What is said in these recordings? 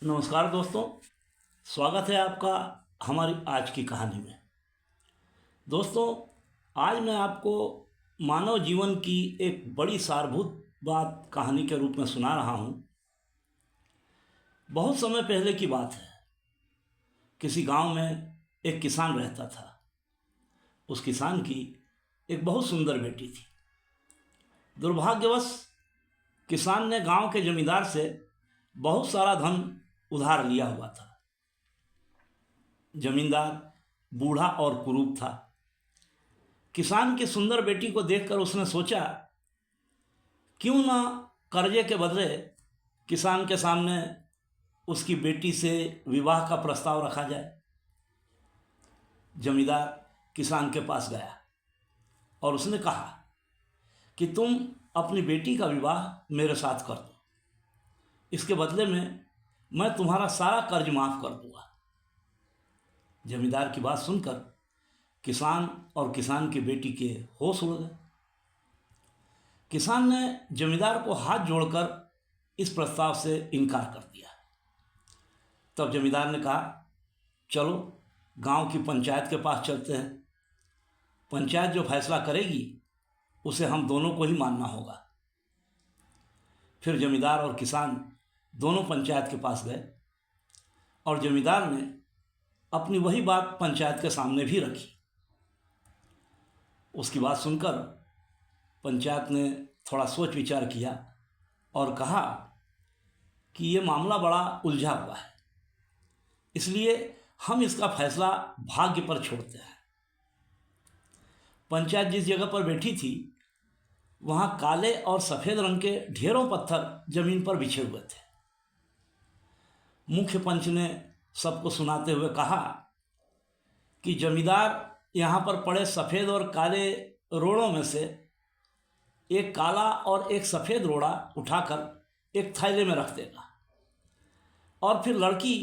नमस्कार दोस्तों। स्वागत है आपका हमारी आज की कहानी में। दोस्तों, आज मैं आपको मानव जीवन की एक बड़ी सारभूत बात कहानी के रूप में सुना रहा हूँ। बहुत समय पहले की बात है। किसी गांव में एक किसान रहता था। उस किसान की एक बहुत सुंदर बेटी थी। दुर्भाग्यवश किसान ने गांव के जमींदार से बहुत सारा धन उधार लिया हुआ था। जमींदार बूढ़ा और कुरूप था। किसान की सुंदर बेटी को देखकर उसने सोचा, क्यों ना कर्जे के बदले किसान के सामने उसकी बेटी से विवाह का प्रस्ताव रखा जाए। जमींदार किसान के पास गया और उसने कहा कि तुम अपनी बेटी का विवाह मेरे साथ कर दो। इसके बदले में मैं तुम्हारा सारा कर्ज माफ कर दूंगा। जमींदार की बात सुनकर किसान और किसान की बेटी के होश उड़ गए। किसान ने जमींदार को हाथ जोड़कर इस प्रस्ताव से इनकार कर दिया। तब जमींदार ने कहा, चलो गांव की पंचायत के पास चलते हैं। पंचायत जो फैसला करेगी उसे हम दोनों को ही मानना होगा। फिर जमींदार और किसान दोनों पंचायत के पास गए और जमींदार ने अपनी वही बात पंचायत के सामने भी रखी। उसकी बात सुनकर पंचायत ने थोड़ा सोच विचार किया और कहा कि ये मामला बड़ा उलझा हुआ है, इसलिए हम इसका फैसला भाग्य पर छोड़ते हैं। पंचायत जिस जगह पर बैठी थी वहाँ काले और सफ़ेद रंग के ढेरों पत्थर जमीन पर बिछे हुए थे। मुख्य पंच ने सबको सुनाते हुए कहा कि जमींदार यहाँ पर पड़े सफ़ेद और काले रोड़ों में से एक काला और एक सफ़ेद रोड़ा उठाकर एक थैले में रख देगा और फिर लड़की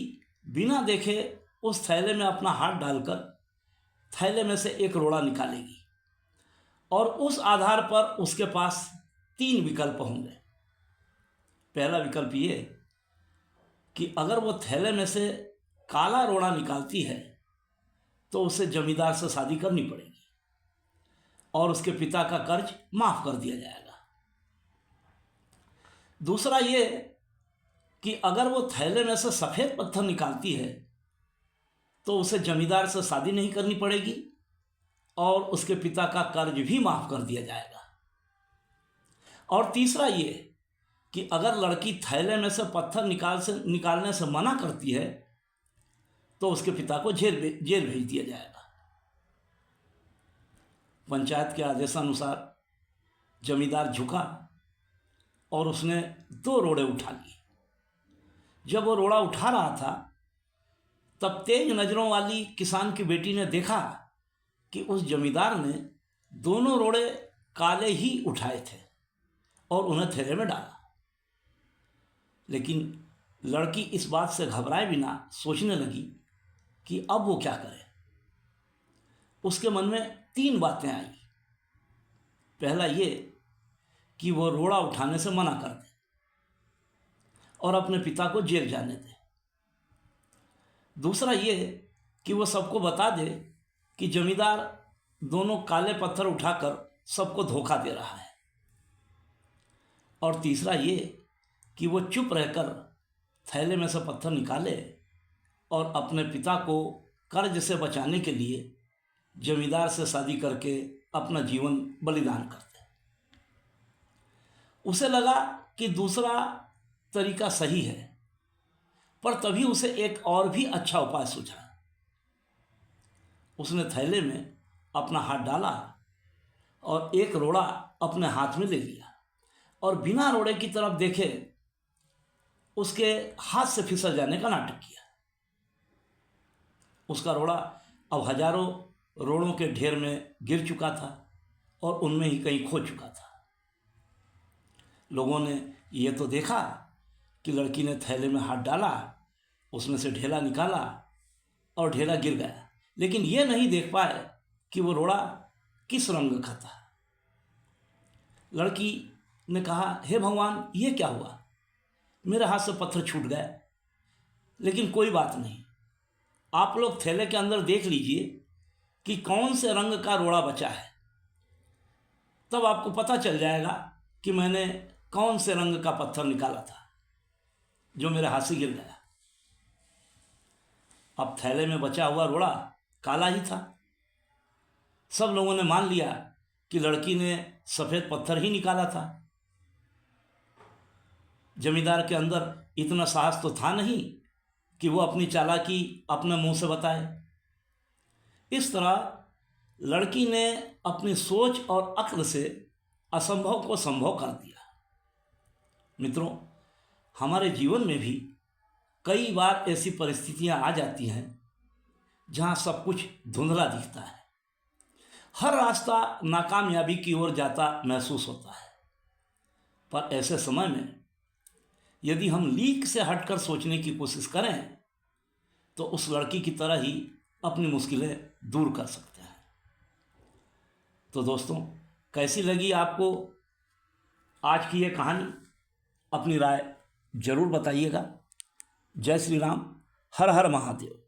बिना देखे उस थैले में अपना हाथ डालकर थैले में से एक रोड़ा निकालेगी और उस आधार पर उसके पास 3 विकल्प होंगे। पहला विकल्प ये कि अगर वो थैले में से काला रोड़ा निकालती है तो उसे जमींदार से शादी करनी पड़ेगी और उसके पिता का कर्ज माफ कर दिया जाएगा। दूसरा ये कि अगर वो थैले में से सफ़ेद पत्थर निकालती है तो उसे जमींदार से शादी नहीं करनी पड़ेगी और उसके पिता का कर्ज भी माफ कर दिया जाएगा। और तीसरा ये कि अगर लड़की थैले में से पत्थर निकालने से मना करती है तो उसके पिता को जेल भेज दिया जाएगा। पंचायत के आदेशानुसार जमींदार झुका और उसने 2 रोड़े उठा लिए। जब वो रोड़ा उठा रहा था तब तेज नज़रों वाली किसान की बेटी ने देखा कि उस जमींदार ने दोनों रोड़े काले ही उठाए थे और उन्हें थैले में डाला। लेकिन लड़की इस बात से घबराए बिना सोचने लगी कि अब वो क्या करे। उसके मन में 3 बातें आई। पहला ये कि वो रोड़ा उठाने से मना कर दे और अपने पिता को जेल जाने दे। दूसरा ये कि वो सबको बता दे कि जमींदार दोनों काले पत्थर उठाकर सबको धोखा दे रहा है। और तीसरा ये कि वो चुप रहकर थैले में से पत्थर निकाले और अपने पिता को कर्ज से बचाने के लिए जमींदार से शादी करके अपना जीवन बलिदान कर दे। उसे लगा कि दूसरा तरीका सही है, पर तभी उसे एक और भी अच्छा उपाय सूझा। उसने थैले में अपना हाथ डाला और एक रोड़ा अपने हाथ में ले लिया और बिना रोड़े की तरफ देखे उसके हाथ से फिसल जाने का नाटक किया। उसका रोड़ा अब हजारों रोड़ों के ढेर में गिर चुका था और उनमें ही कहीं खो चुका था। लोगों ने ये तो देखा कि लड़की ने थैले में हाथ डाला, उसमें से ढेला निकाला और ढेला गिर गया, लेकिन ये नहीं देख पाए कि वो रोड़ा किस रंग का था। लड़की ने कहा, हे भगवान, ये क्या हुआ? मेरे हाथ से पत्थर छूट गए। लेकिन कोई बात नहीं, आप लोग थैले के अंदर देख लीजिए कि कौन से रंग का रोड़ा बचा है, तब आपको पता चल जाएगा कि मैंने कौन से रंग का पत्थर निकाला था जो मेरे हाथ से गिर गया। अब थैले में बचा हुआ रोड़ा काला ही था। सब लोगों ने मान लिया कि लड़की ने सफ़ेद पत्थर ही निकाला था। जमींदार के अंदर इतना साहस तो था नहीं कि वो अपनी चालाकी अपने मुंह से बताए। इस तरह लड़की ने अपनी सोच और अक्ल से असंभव को संभव कर दिया। मित्रों, हमारे जीवन में भी कई बार ऐसी परिस्थितियां आ जाती हैं जहां सब कुछ धुंधला दिखता है, हर रास्ता नाकामयाबी की ओर जाता महसूस होता है। पर ऐसे समय में यदि हम लीक से हटकर सोचने की कोशिश करें तो उस लड़की की तरह ही अपनी मुश्किलें दूर कर सकते हैं। तो दोस्तों, कैसी लगी आपको आज की ये कहानी? अपनी राय जरूर बताइएगा। जय श्री राम, हर हर महादेव।